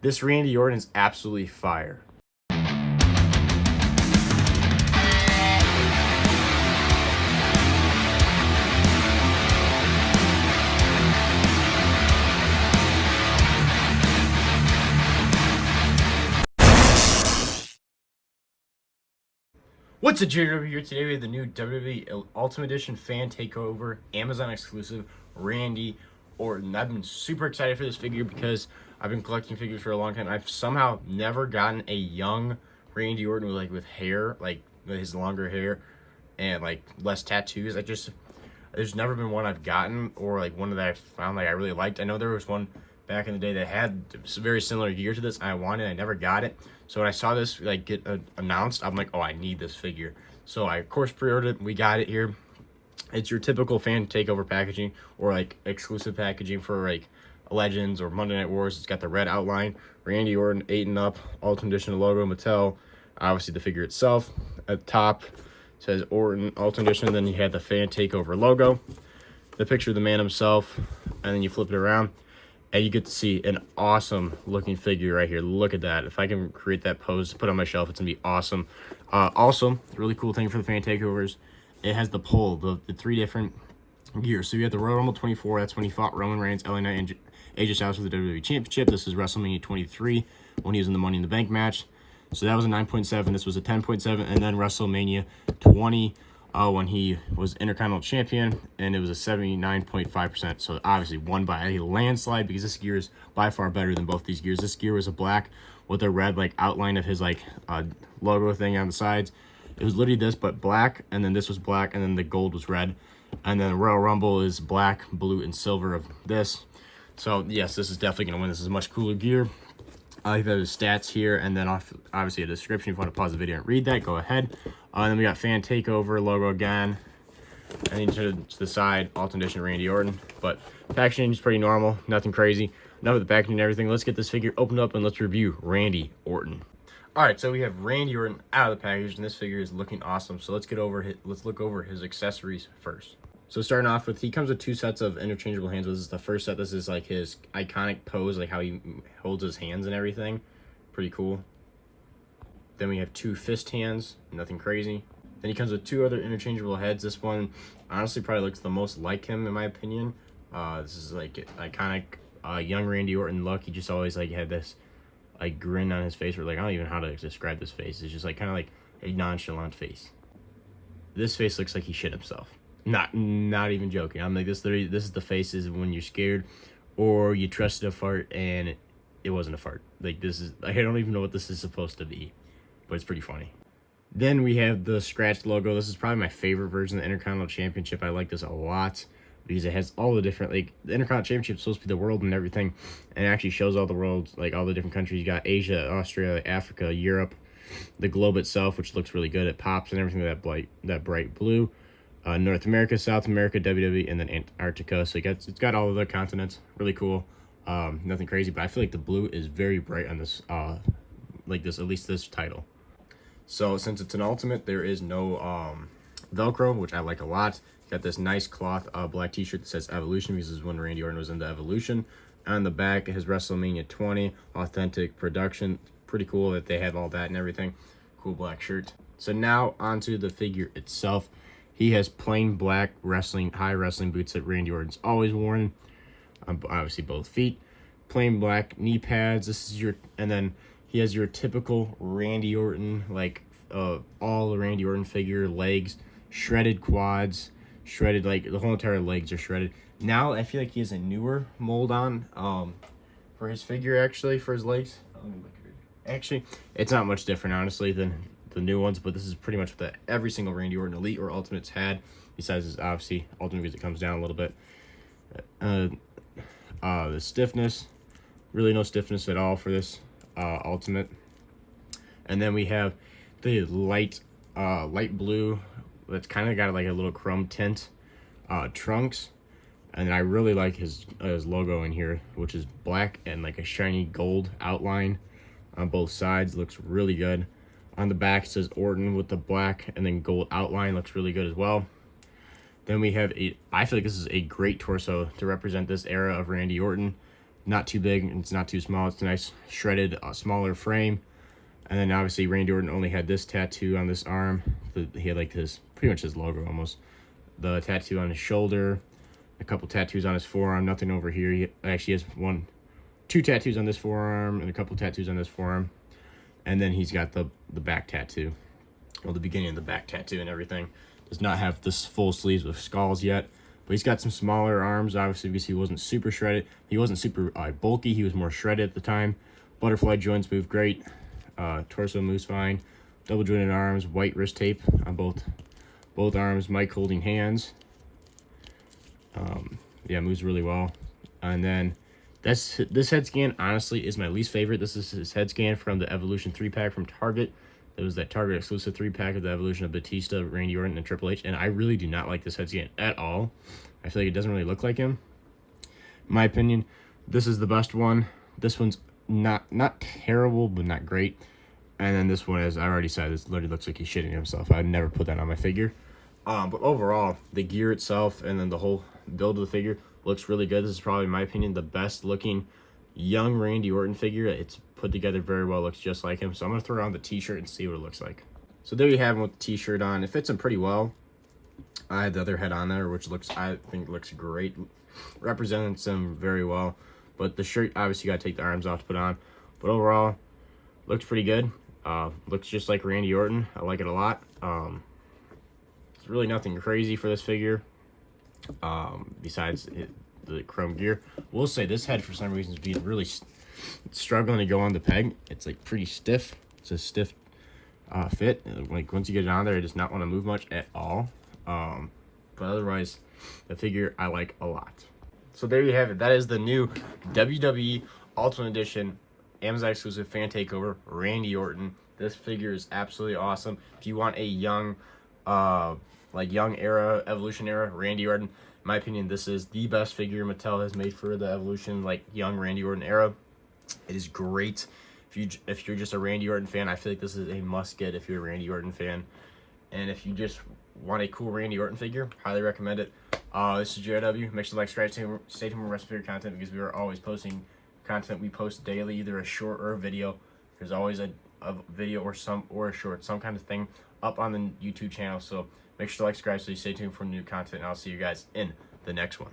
This Randy Orton is absolutely fire. What's up, Jared over here? Today we have the new WWE Ultimate Edition Fan Takeover, Amazon exclusive, Randy Orton. I've been super excited for this figure because I've been collecting figures for a long time. I've somehow never gotten a young Randy Orton with hair, like his longer hair and like less tattoos. There's never been one I've gotten or like one that I found like I really liked. I know there was one back in the day that had very similar gear to this. I never got it. So when I saw this like get announced, I'm like, oh, I need this figure. So I of course pre-ordered it. We got it here. It's your typical Fan Takeover packaging or like exclusive packaging for like Legends or Monday Night Wars. It's got the red outline, Randy Orton 8 and up, Ultimate Edition logo, Mattel. Obviously the figure itself. At the top says Orton Ultimate Edition. Then you had the Fan Takeover logo, the picture of the man himself, and then you flip it around and you get to see an awesome looking figure right here. Look at that. If I can create that pose to put on my shelf, it's gonna be awesome. Also, the really cool thing for the Fan Takeovers, it has the pole, the three different gears. So you have the Royal Rumble 24, that's when he fought Roman Reigns, LA Knight, and AJ Styles for the WWE Championship. This is WrestleMania 23 when he was in the Money in the Bank match. So that was a 9.7, this was a 10.7, and then WrestleMania 20 when he was Intercontinental Champion, and it was a 79.5%. So obviously won by a landslide because this gear is by far better than both these gears. This gear was a black with a red like outline of his like logo thing on the sides. It was literally this, but black, and then this was black, and then the gold was red. And then Royal Rumble is black, blue, and silver of this. So yes, this is definitely going to win. This is a much cooler gear. You have his stats here, and then obviously a description. If you want to pause the video and read that, go ahead. And then we got Fan Takeover logo again. And then to the side, Ultimate Edition Randy Orton. But packaging is pretty normal, nothing crazy. Enough of the packaging and everything. Let's get this figure opened up and let's review Randy Orton. All right, so we have Randy Orton out of the package, and this figure is looking awesome. So let's look over his accessories first. So starting off with, he comes with two sets of interchangeable hands. This is the first set. This is like his iconic pose, like how he holds his hands and everything. Pretty cool. Then we have two fist hands, nothing crazy. Then he comes with two other interchangeable heads. This one honestly probably looks the most like him in my opinion. This is like iconic young Randy Orton look. He just always like had this like grin on his face, or like I don't even know how to describe this face. It's just like kind of like a nonchalant face. This face looks like he shit himself. Not even joking. I'm like, this is the faces when you're scared or you trusted a fart and it wasn't a fart. Like this is, I don't even know what this is supposed to be, but it's pretty funny. Then we have the scratched logo. This is probably my favorite version of the Intercontinental Championship. I like this a lot because it has all the different, like the Intercontinental Championship is supposed to be the world and everything, and it actually shows all the worlds, like all the different countries. You got Asia, Australia, Africa, Europe, the globe itself, which looks really good. It pops and everything, that bright blue. North America, South America, WWE, and then Antarctica. So it's got all of the continents. Really cool. Nothing crazy, but I feel like the blue is very bright on this, like this, at least this title. So since it's an ultimate, there is no Velcro, which I like a lot. Got this nice cloth black t-shirt that says Evolution, because this is when Randy Orton was into Evolution. On the back, it has WrestleMania 20, authentic production. Pretty cool that they have all that and everything. Cool black shirt. So now onto the figure itself. He has plain black high wrestling boots that Randy Orton's always worn. Obviously both feet. Plain black knee pads. And then he has your typical Randy Orton, like all the Randy Orton figure, legs, shredded quads, shredded, like the whole entire legs are shredded. Now I feel like he has a newer mold on for his figure, actually, for his legs. Actually, it's not much different, honestly, than the new ones, but this is pretty much what every single Randy Orton Elite or Ultimates had, besides his obviously Ultimate because it comes down a little bit. The stiffness, really no stiffness at all for this Ultimate. And then we have the light blue that's kind of got like a little chrome tint trunks, and I really like his logo in here, which is black and like a shiny gold outline on both sides. Looks really good. On the back, it says Orton with the black and then gold outline. Looks really good as well. Then we have I feel like this is a great torso to represent this era of Randy Orton. not too big and it's not too small. It's a nice shredded, smaller frame. And then obviously Randy Orton only had this tattoo on this arm. He had like his, pretty much his logo almost. The tattoo on his shoulder, a couple tattoos on his forearm, nothing over here. He actually has two tattoos on this forearm and a couple tattoos on this forearm. And then he's got the back tattoo. Well, the beginning of the back tattoo and everything. Does not have this full sleeves with skulls yet. But he's got some smaller arms, obviously, because he wasn't super shredded. He wasn't super bulky. He was more shredded at the time. Butterfly joints move great. Torso moves fine. Double jointed arms. White wrist tape on both arms. Mic holding hands. Yeah, moves really well. And then this head scan, honestly, is my least favorite. This is his head scan from the Evolution 3-pack from Target. It was that Target exclusive 3-pack of the Evolution of Batista, Randy Orton, and Triple H. And I really do not like this head scan at all. I feel like it doesn't really look like him. In my opinion, this is the best one. This one's not terrible, but not great. And then this one, as I already said, this literally looks like he's shitting himself. I'd never put that on my figure. But overall, the gear itself and then the whole build of the figure looks really good. This is probably, in my opinion, the best looking young Randy Orton figure. It's put together very well, looks just like him. So I'm going to throw on the t-shirt and see what it looks like. So there you have him with the t-shirt on. It fits him pretty well. I had the other head on there, which I think looks great. Represents him very well. But the shirt, obviously, you got to take the arms off to put on. But overall, looks pretty good. Looks just like Randy Orton. I like it a lot. It's really nothing crazy for this figure. Besides the chrome gear. We'll say this head, for some reason, is being really struggling to go on the peg. It's like pretty stiff. It's a stiff fit. Like once you get it on there, it does not want to move much at all. But otherwise, the figure I like a lot. So there you have it. That is the new WWE Ultimate Edition Amazon exclusive fan takeover Randy Orton. This figure is absolutely awesome. If you want a young young era, Evolution era Randy Orton, in my opinion, this is the best figure Mattel has made for the Evolution young Randy Orton era. It is great. If you're just a Randy Orton fan, I feel like this is a must get if you're a Randy Orton fan. And if you just want a cool Randy Orton figure, highly recommend it. This is JRW. Make sure to like, subscribe, stay tuned for rest of your content, because we are always posting content. We post daily, either a short or a video. There's always a video or a short, some kind of thing up on the YouTube channel. So make sure to like, subscribe, so you stay tuned for new content. And I'll see you guys in the next one.